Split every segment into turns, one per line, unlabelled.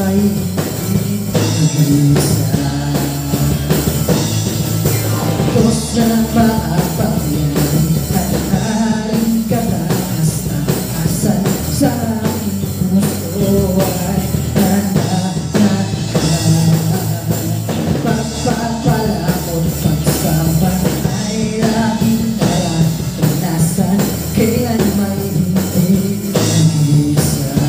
may nag-iisa. Diyos na makapangyari, hanharing kataas na asan sa aking puso ay handa na pagpapala mo pagsama ay laging naranasan, kailan may hindi nag-iisa.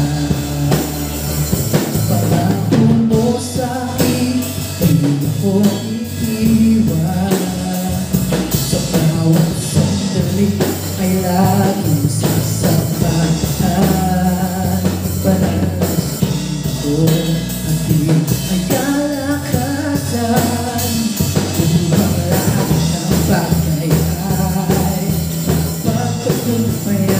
Pangako mo sa'kin, hindi ko iiwan. Sa bawat sandali ay laging sasamahan. Panalasin ko at di ay kalakasan, upang lahat ng bagay ay pagtutunghayan.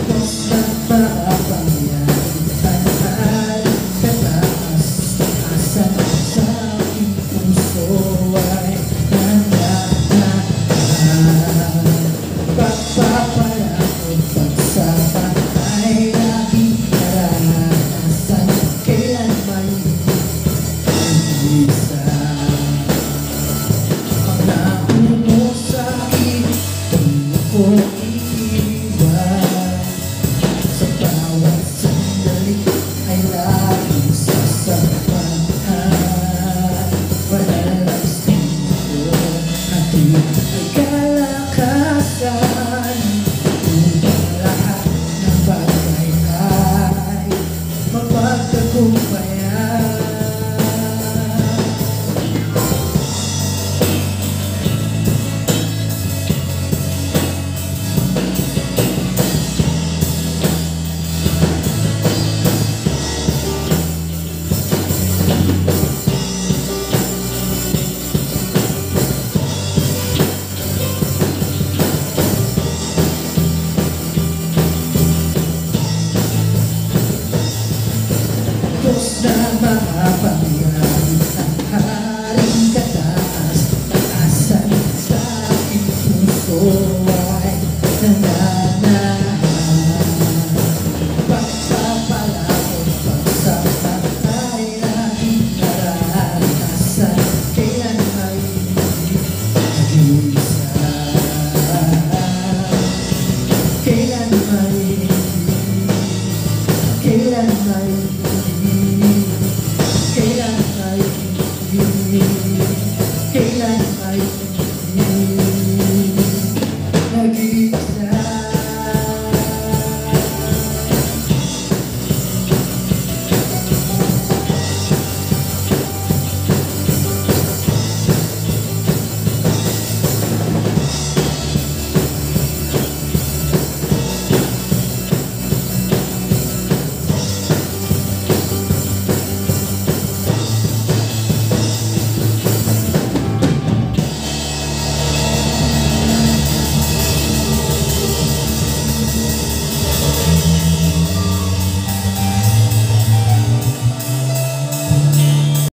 Diyos na makapangyari, hanharing kataas na asan sa aking puso ay handa na pagpapala mo pagsama ay laging naranasan, kailan may nag-iisa. Pangako mo sa'kin, di ko iiwan. Sa bawat sandali ay laging sasamahan. Panalasin ko at di ay kalakasan, upang lahat ng bagay ay mapagtagumpayan. Diyos na makapangyari, hanharing kataas na asan sa aking puso ay nananahan. Pagpapala mo pagsama ay laging naranasan, kailan may nag-iisa. Kailan may kailan may